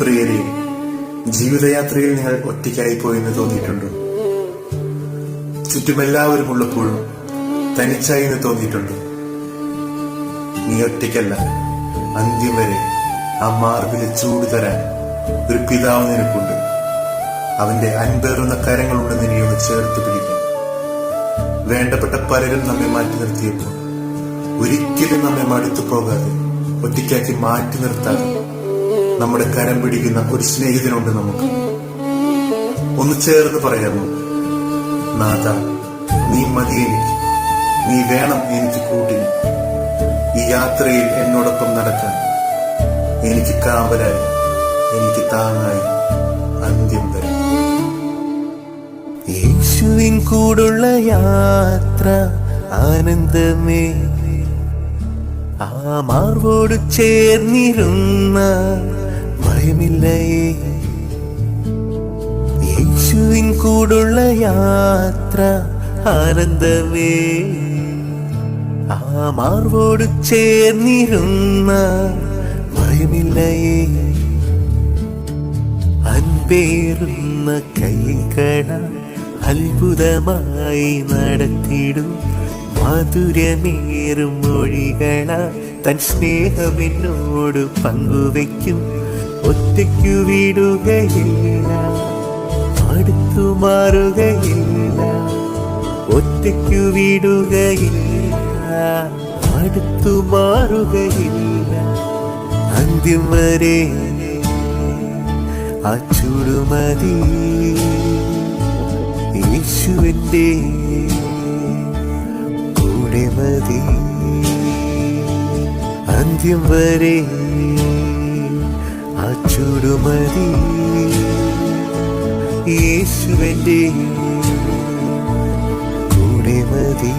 പ്രിയരെ, ജീവിതയാത്രയിൽ നിങ്ങൾ ഒറ്റയ്ക്കായി പോയെന്ന് തോന്നിയിട്ടുണ്ടോ? ചുറ്റുമെല്ലാവരും ഉള്ളപ്പോഴും തനിച്ചായി എന്ന് തോന്നിയിട്ടുണ്ടോ? നീ ഒറ്റയ്ക്കല്ല. അന്ത്യം വരെ ആ മാർബിലെ ചൂട് തരാൻ ഒരു പിതാവ് നിനക്കുണ്ട്. അവന്റെ അൻപേറുന്ന കരങ്ങളുണ്ട് നിന്നെ ഒന്ന് ചേർത്ത് പിടിക്കാൻ. വേണ്ടപ്പെട്ട പലരും നമ്മെ മാറ്റി നിർത്തിയപ്പോൾ ഒരിക്കലും നമ്മെ മടുത്തു പോകാതെ, ഒറ്റയ്ക്കാക്കി മാറ്റി നിർത്താതെ നമ്മുടെ കരം പിടിക്കുന്ന ഒരു സ്നേഹിതനുണ്ട് നമുക്ക്. ഒന്ന് ചേർന്ന് പറയാമോ? നാഥ, നീ മതി എനിക്ക്, നീ വേണം എനിക്ക് കൂട്ടിന്. ഈ യാത്രയിൽ എന്നോടൊപ്പം നടക്കാൻ, എനിക്ക് കാവലായി, എനിക്ക് താങ്ങായി അന്ത്യം വരെ. യേശുവിൻ കൂടുള്ള യാത്ര ആനന്ദമേ, ആ മാർവോട് ചേർന്നിരുന്ന ഭയമില്ലയേ. യേശുവിൻ കൂടുള്ള യാത്ര ആനന്ദമേ, ആ മാർവോട് ചേർന്നിരുന്ന ഭയമില്ലയേ. അൻപേറുന്ന കൈകള അത്ഭുതമായി നടത്തിടും, മധുരമേറും മൊഴികള തൻ സ്നേഹമെന്നോട് പങ്കുവയ്ക്കും. ഒറ്റയ്ക്കു വിടുകയില്ല, അടുത്തു മാറുകയില്ല. ഒറ്റയ്ക്കു വിടുകയില്ല, അടുത്തു മാറുകയില്ല. അന്ത്യം വരെ ആ ചുടുമതി യേശുവിൻ്റെ കൂടെ മതി. അന്ത്യം വരെ ആ ചുടുമതി യേശുവിൻ്റെ കൂടെ മതി.